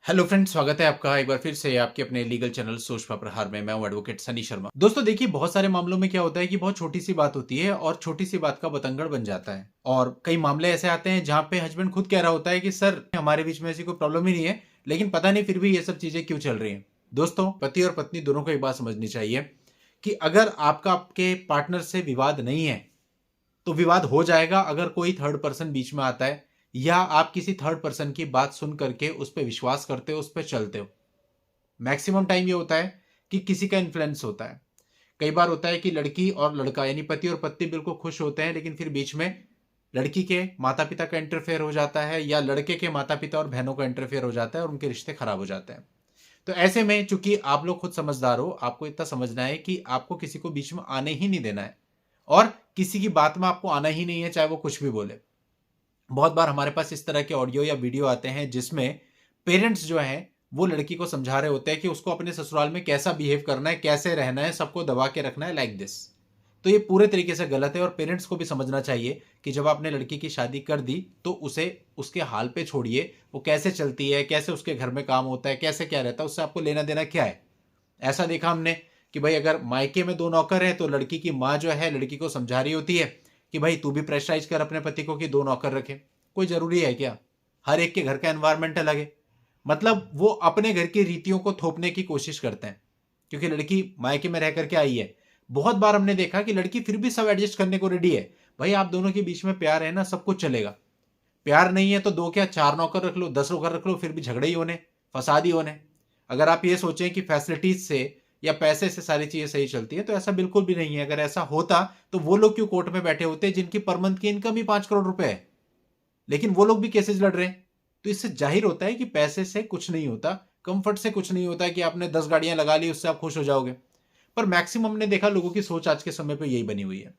Hello friends, स्वागत है आपका एक बार फिर से आपके अपने लीगल चैनल सूक्ष्म प्रहार में। मैं हूं एडवोकेट सनी शर्मा। दोस्तों देखिए, बहुत सारे मामलों में क्या होता है कि बहुत छोटी सी बात होती है और छोटी सी बात का बतंगड़ बन जाता है। और कई मामले ऐसे आते हैं जहां पे हस्बैंड खुद कह रहा होता है कि सर हमारे बीच में ऐसी कोई प्रॉब्लम ही नहीं है, लेकिन पता नहीं फिर भी ये सब चीजें क्यों चल रही हैं। दोस्तों, पति और पत्नी दोनों को एक बात समझनी चाहिए कि अगर आपका आपके पार्टनर से विवाद नहीं है तो विवाद हो जाएगा अगर कोई थर्ड पर्सन बीच में आता है या आप किसी थर्ड पर्सन की बात सुन करके उस पर विश्वास करते हो, उस पर चलते हो। मैक्सिमम टाइम ये होता है कि किसी का इन्फ्लुएंस होता है। कई बार होता है कि लड़की और लड़का यानी पति और पत्नी बिल्कुल खुश होते हैं, लेकिन फिर बीच में लड़की के माता पिता का इंटरफेयर हो जाता है या लड़के के माता पिता और बहनों का इंटरफेयर हो जाता है और उनके रिश्ते खराब हो जाते हैं। तो ऐसे में चूंकि आप लोग खुद समझदार हो, आपको इतना समझना है कि आपको किसी को बीच में आने ही नहीं देना है और किसी की बात में आपको आना ही नहीं है, चाहे वो कुछ भी बोले। बहुत बार हमारे पास इस तरह के ऑडियो या वीडियो आते हैं जिसमें पेरेंट्स जो हैं वो लड़की को समझा रहे होते हैं कि उसको अपने ससुराल में कैसा बिहेव करना है, कैसे रहना है, सबको दबा के रखना है, लाइक दिस। तो ये पूरे तरीके से गलत है और पेरेंट्स को भी समझना चाहिए कि जब आपने लड़की की शादी कर दी तो उसे उसके हाल पे छोड़िए। वो कैसे चलती है, कैसे उसके घर में काम होता है, कैसे क्या रहता है, उससे आपको लेना देना क्या है। ऐसा देखा हमने कि भाई अगर मायके में दो नौकर हैं तो लड़की की माँ जो है लड़की को समझा रही होती है कि भाई तू भी प्रेशराइज कर अपने पति को कि दो नौकर रखे। कोई जरूरी है क्या? हर एक के घर का एनवायरमेंट अलग है। मतलब वो अपने घर की रीतियों को थोपने की कोशिश करते हैं क्योंकि लड़की मायके में रह करके आई है। बहुत बार हमने देखा कि लड़की फिर भी सब एडजस्ट करने को रेडी है। भाई आप दोनों के बीच में प्यार है ना, सब कुछ चलेगा। प्यार नहीं है तो दो क्या चार नौकर रख लो, 10 नौकर रख लो, फिर भी झगड़े ही होने, फसाद ही होने। अगर आप ये सोचें कि फैसिलिटीज से या पैसे से सारी चीजें सही चलती है तो ऐसा बिल्कुल भी नहीं है। अगर ऐसा होता तो वो लोग क्यों कोर्ट में बैठे होते जिनकी पर मंथ की इनकम ही 5 करोड़ रुपए है, लेकिन वो लोग भी केसेस लड़ रहे हैं। तो इससे जाहिर होता है कि पैसे से कुछ नहीं होता, कंफर्ट से कुछ नहीं होता कि आपने 10 गाड़ियां लगा ली उससे आप खुश हो जाओगे। पर मैक्सिमम ने देखा लोगों की सोच आज के समय पे यही बनी हुई है।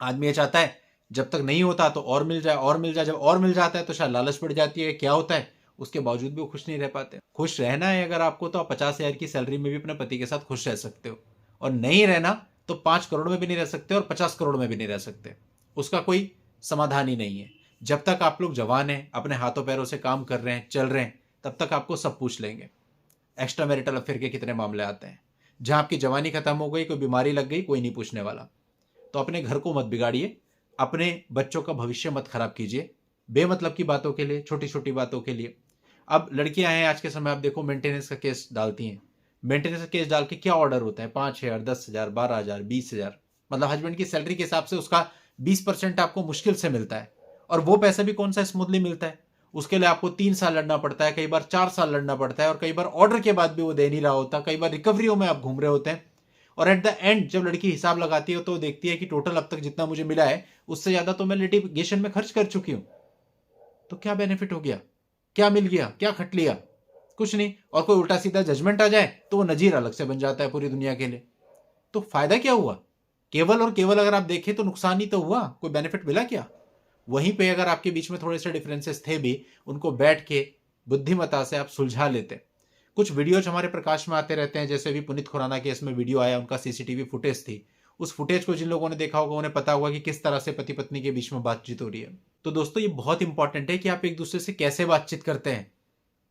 आदमी ये चाहता है जब तक नहीं होता तो और मिल जाए और मिल जाए, जब और मिल जाता है तो शायद लालच पड़ जाती है। क्या होता है, उसके बावजूद भी वो खुश नहीं रह पाते। खुश रहना है अगर आपको तो आप 50,000 की सैलरी में भी अपने पति के साथ खुश रह सकते हो, और नहीं रहना तो 5 करोड़ में भी नहीं रह सकते और 50 करोड़ में भी नहीं रह सकते। उसका कोई समाधान ही नहीं है। जब तक आप लोग जवान हैं, अपने हाथों पैरों से काम कर रहे हैं, चल रहे हैं, तब तक आपको सब पूछ लेंगे। एक्स्ट्रा मैरिटल अफेयर के कितने मामले आते हैं जहां आपकी जवानी खत्म हो गई, कोई बीमारी लग गई, कोई नहीं पूछने वाला। तो अपने घर को मत बिगाड़िए, अपने बच्चों का भविष्य मत खराब कीजिए बेमतलब की बातों के लिए, छोटी छोटी बातों के लिए। अब लड़कियां हैं आज के समय, आप देखो मेंटेनेंस का केस डालती हैं। मेंटेनेंस का केस डाल के क्या ऑर्डर होता है? 5,000, 10,000, 12,000, 20,000। मतलब हस्बैंड की सैलरी के हिसाब से उसका 20% आपको मुश्किल से मिलता है। और वो पैसा भी कौन सा स्मूथली मिलता है? उसके लिए आपको 3 साल लड़ना पड़ता है, कई बार 4 साल लड़ना पड़ता है, और कई बार ऑर्डर के बाद भी वो दे नहीं रहा होता, कई बार रिकवरियों में आप घूम रहे होते हैं। और एट द एंड जब लड़की हिसाब लगाती है तो देखती है कि टोटल अब तक जितना मुझे मिला है उससे ज्यादा तो मैं लिटिगेशन में खर्च कर चुकी हूं। तो क्या बेनिफिट हो गया? क्या मिल गया? क्या खट लिया? कुछ नहीं। और कोई उल्टा सीधा जजमेंट आ जाए तो वो नजीर अलग से बन जाता है पूरी दुनिया के लिए। तो फायदा क्या हुआ? केवल और केवल अगर आप देखें तो नुकसान ही तो हुआ, कोई बेनिफिट मिला क्या? वहीं पे अगर आपके बीच में थोड़े से डिफरेंसेस थे भी, उनको बैठ के बुद्धिमता से आप सुलझा लेते। कुछ वीडियोज हमारे प्रकाश में आते रहते हैं, जैसे भी पुनीत खुराना केस में वीडियो आया, उनका सीसीटीवी फुटेज थी। उस फुटेज को जिन लोगों ने देखा होगा उन्हें पता होगा कि किस तरह से पति पत्नी के बीच में बातचीत हो रही है। तो दोस्तों, ये बहुत इंपॉर्टेंट है कि आप एक दूसरे से कैसे बातचीत करते हैं।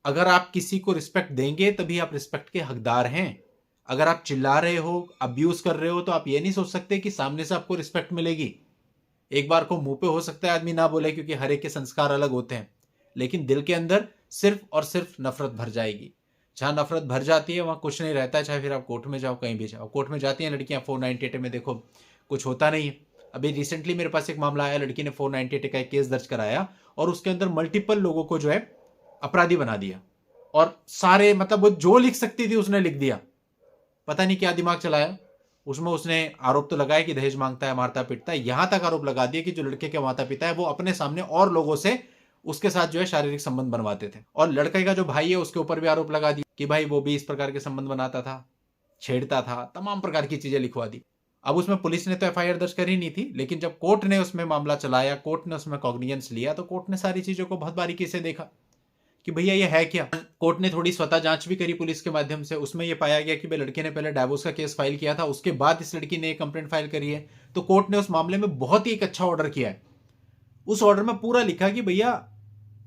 अगर आप किसी को रिस्पेक्ट देंगे तभी आप रिस्पेक्ट के हकदार हैं। अगर आप चिल्ला रहे हो, अब्यूज कर रहे हो, तो आप ये नहीं सोच सकते कि सामने से आपको रिस्पेक्ट मिलेगी। एक बार को मुंह पे हो सकता है आदमी ना बोले क्योंकि हर एक के संस्कार अलग होते हैं, लेकिन दिल के अंदर सिर्फ और सिर्फ नफरत भर जाएगी। जहां नफरत भर जाती है वहां कुछ नहीं रहता है, चाहे फिर आप कोर्ट में जाओ, कहीं भी जाओ। कोर्ट में जाती हैं लड़कियां 498 में, देखो कुछ होता नहीं है। अभी रिसेंटली मेरे पास एक मामला आया, लड़की ने 498 का एक केस दर्ज कराया और उसके अंदर मल्टीपल लोगों को जो है अपराधी बना दिया। और सारे मतलब वो जो लिख सकती थी उसने लिख दिया। पता नहीं क्या दिमाग चलाया उसमें। उसने आरोप तो लगाया कि दहेज मांगता है, मारता पीटता है, यहां तक आरोप लगा दिया कि जो लड़के के माता पिता है वो अपने सामने और लोगों से उसके साथ जो है शारीरिक संबंध बनवाते थे। और लड़के का जो भाई है उसके ऊपर भी आरोप लगा दिया कि भाई वो भी इस प्रकार के संबंध बनाता था, छेड़ता था, तमाम प्रकार की चीजें लिखवा दी। अब उसमें पुलिस ने तो एफआईआर दर्ज करी नहीं थी, लेकिन जब कोर्ट ने उसमें मामला चलाया, कोर्ट ने उसमें कॉग्निजेंस लिया, तो कोर्ट ने सारी चीजों को बहुत बारीकी से देखा कि भैया ये है क्या। कोर्ट ने थोड़ी स्वतः जांच भी करी पुलिस के माध्यम से। उसमें ये पाया गया कि भाई लड़के ने पहले डाइवोर्स का केस फाइल किया था, उसके बाद इस लड़की ने कंप्लेंट फाइल करी है। तो कोर्ट ने उस मामले में बहुत ही एक अच्छा ऑर्डर किया है। उस ऑर्डर में पूरा लिखा कि भैया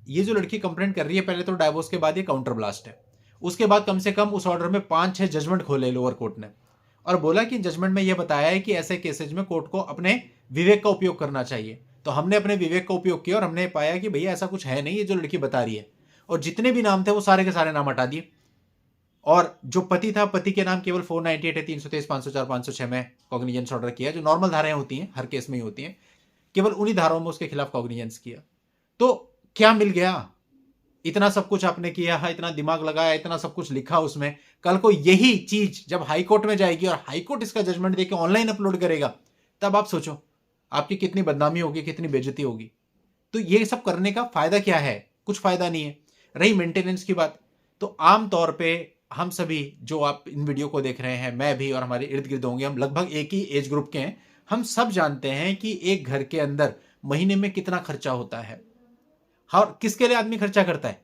ये जो लड़की कंप्लेंट कर रही है, पहले तो डाइवोर्स के बाद ये काउंटर ब्लास्ट है। उसके बाद कम से कम उस ऑर्डर में 5-6 जजमेंट खोले लोअर कोर्ट ने और बोला कि जजमेंट में यह बताया है कि ऐसे केसेज में कोर्ट को अपने विवेक का उपयोग करना चाहिए। तो हमने अपने विवेक का उपयोग किया और हमने पाया कि भैया ऐसा कुछ है नहीं, ये जो लड़की बता रही है। और जितने भी नाम थे वो सारे के सारे नाम हटा दिए और जो पति था, पति के नाम केवल 498 है, 323, 504, 506 में कॉग्निजेंस ऑर्डर किया, जो नॉर्मल धाराएं होती हैं, हर केस में ही होती हैं, केवल उन्हीं धाराओं में उसके खिलाफ कॉग्निजेंस किया। तो क्या मिल गया? इतना सब कुछ आपने किया है, इतना दिमाग लगाया, इतना सब कुछ लिखा उसमें, कल को यही चीज जब हाईकोर्ट में जाएगी और हाईकोर्ट इसका जजमेंट देके ऑनलाइन अपलोड करेगा, तब आप सोचो आपकी कितनी बदनामी होगी, कितनी बेइज्जती होगी। तो ये सब करने का फायदा क्या है? कुछ फायदा नहीं है। रही मेंटेनेंस की बात, तो आमतौर पे हम सभी जो आप इन वीडियो को देख रहे हैं, मैं भी और हमारे इर्द गिर्द होंगे, हम लगभग एक ही एज ग्रुप के हैं, हम सब जानते हैं कि एक घर के अंदर महीने में कितना खर्चा होता है। और किसके लिए आदमी खर्चा करता है?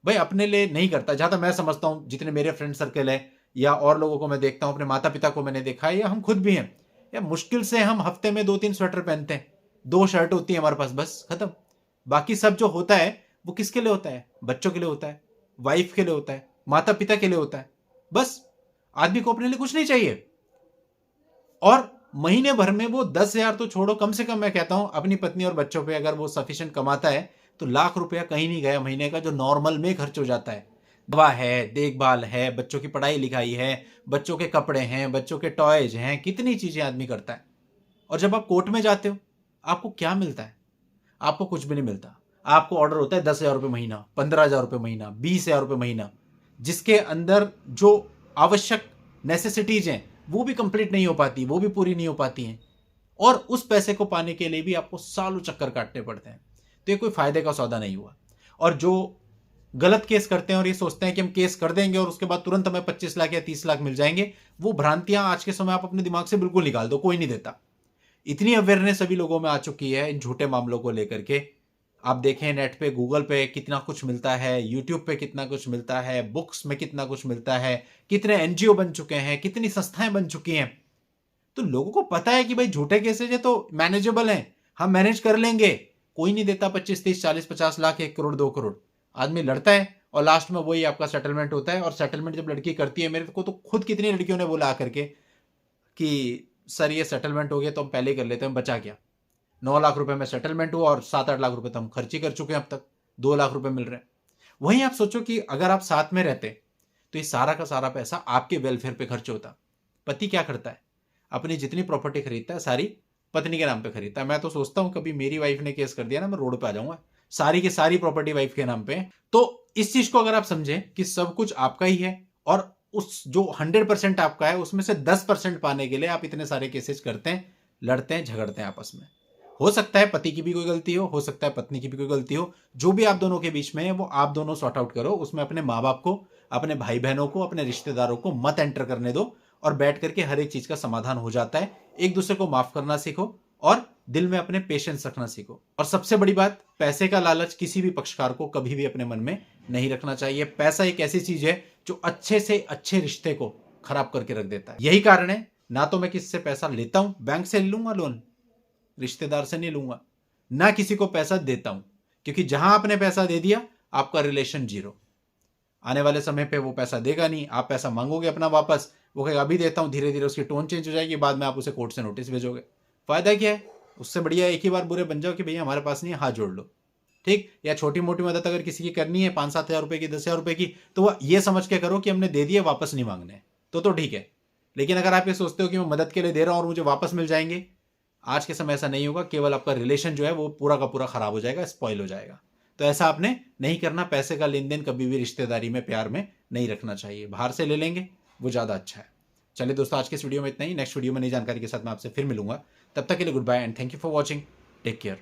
भाई अपने लिए नहीं करता। जहां तक मैं समझता हूं, जितने मेरे फ्रेंड सर्कल है या और लोगों को मैं देखता हूं, अपने माता पिता को मैंने देखा है या हम खुद भी हैं, या मुश्किल से हम हफ्ते में 2-3 स्वेटर पहनते हैं, 2 शर्ट होती है हमारे पास, बस खत्म। बाकी सब जो होता है वो किसके लिए होता है? बच्चों के लिए होता है, वाइफ के लिए होता है, माता पिता के लिए होता है, बस। आदमी को अपने लिए कुछ नहीं चाहिए। और महीने भर में वो 10,000 तो छोड़ो, कम से कम मैं कहता हूं अपनी पत्नी और बच्चों पे अगर वो सफिशिएंट कमाता है तो लाख रुपया कहीं नहीं गया महीने का, जो नॉर्मल में खर्च हो जाता है। दवा है, देखभाल है, बच्चों की पढ़ाई लिखाई है, बच्चों के कपड़े हैं, बच्चों के टॉयज हैं, कितनी चीजें आदमी करता है। और जब आप कोर्ट में जाते हो, आपको क्या मिलता है? आपको कुछ भी नहीं मिलता। आपको ऑर्डर होता है 10,000 रुपये महीना, 15,000 रुपये महीना, 20,000 रुपये महीना, जिसके अंदर जो आवश्यक नेसेसिटीज हैं वो भी कंप्लीट नहीं हो पाती, वो भी पूरी नहीं हो पाती हैं। और उस पैसे को पाने के लिए भी आपको सालों चक्कर काटने पड़ते हैं। तो ये कोई फायदे का सौदा नहीं हुआ। और जो गलत केस करते हैं और ये सोचते हैं कि हम केस कर देंगे और उसके बाद तुरंत हमें 25 लाख या 30 लाख मिल जाएंगे, वो भ्रांतियां आज के समय आप अपने दिमाग से बिल्कुल निकाल दो, कोई नहीं देता। इतनी अवेयरनेस सभी लोगों में आ चुकी है इन झूठे मामलों को लेकर के। आप देखें नेट पे, गूगल पे कितना कुछ मिलता है, यूट्यूब पे कितना कुछ मिलता है, बुक्स में कितना कुछ मिलता है, कितने एनजीओ बन चुके हैं, कितनी संस्थाएं बन चुकी हैं। तो लोगों को पता है कि भाई झूठे केसेज है तो मैनेजेबल हैं, हम मैनेज कर लेंगे। कोई नहीं देता 25, 30, 40, 50 लाख, 1 करोड़, 2 करोड़। आदमी लड़ता है और लास्ट में वही आपका सेटलमेंट होता है। और सेटलमेंट जब लड़की करती है, मेरे को तो खुद कितनी लड़कियों ने बोला आकर के कि सर ये सेटलमेंट हो गया तो हम पहले ही कर लेते हैं, बचा क्या। 9 लाख रुपए में सेटलमेंट हुआ और 7-8 लाख रुपए तो हम खर्च ही कर चुके हैं, अब तक 2 लाख रुपए मिल रहे हैं। वहीं आप सोचो कि अगर आप साथ में रहते तो ये सारा का सारा पैसा आपके वेलफेयर पे खर्च होता। पति क्या करता है? अपनी जितनी प्रॉपर्टी खरीदता है सारी पत्नी के नाम पे खरीदता है। मैं तो सोचता हूं कभी मेरी वाइफ ने केस कर दिया ना, मैं रोड पे आ जाऊंगा। सारी की सारी प्रॉपर्टी वाइफ के नाम पे। तो इस चीज को अगर आप समझें कि सब कुछ आपका ही है और उस जो 100% आपका है उसमें से 10% पाने के लिए आप इतने सारे केसेस करते हैं, लड़ते हैं, झगड़ते हैं आपस में। हो सकता है पति की भी कोई गलती हो सकता है पत्नी की भी कोई गलती हो, जो भी आप दोनों के बीच में है वो आप दोनों सॉर्ट आउट करो। उसमें अपने माँ बाप को, अपने भाई बहनों को, अपने रिश्तेदारों को मत एंटर करने दो और बैठ करके हर एक चीज का समाधान हो जाता है। एक दूसरे को माफ करना सीखो और दिल में अपने पेशेंस रखना सीखो। और सबसे बड़ी बात, पैसे का लालच किसी भी पक्षकार को कभी भी अपने मन में नहीं रखना चाहिए। पैसा एक ऐसी चीज है जो अच्छे से अच्छे रिश्ते को खराब करके रख देता है। यही कारण है ना तो मैं किसी से पैसा लेता हूं, बैंक से ले लूंगा लोन, रिश्तेदार से नहीं लूंगा, ना किसी को पैसा देता हूं, क्योंकि जहां आपने पैसा दे दिया आपका रिलेशन जीरो। आने वाले समय पे वो पैसा देगा नहीं, आप पैसा मांगोगे अपना वापस, वो कहेगा अभी देता हूं, धीरे धीरे उसकी टोन चेंज हो जाएगी, बाद में आप उसे कोर्ट से नोटिस भेजोगे। फायदा क्या है? उससे बढ़िया एक ही बार बुरे बन जाओ कि भैया हमारे पास नहीं है, हाथ जोड़ लो, ठीक। या छोटी मोटी मदद अगर किसी की करनी है 5-7 हज़ार रुपए की, 10,000 रुपए की, तो वह ये समझ के करो कि हमने दे दिए, वापस नहीं मांगने, तो ठीक है। लेकिन अगर आप ये सोचते हो कि मैं मदद के लिए दे रहा हूं और मुझे वापस मिल जाएंगे, आज के समय ऐसा नहीं होगा। केवल आपका रिलेशन जो है वो पूरा का पूरा खराब हो जाएगा, स्पॉइल हो जाएगा। तो ऐसा आपने नहीं करना। पैसे का लेन देन कभी भी रिश्तेदारी में, प्यार में नहीं रखना चाहिए। बाहर से ले लेंगे वो ज्यादा अच्छा है। चलिए दोस्तों, आज के इस वीडियो में इतना ही। नेक्स्ट वीडियो में नई जानकारी के साथ मैं आपसे फिर मिलूंगा। तब तक के लिए good bye and thank you for watching. Take care.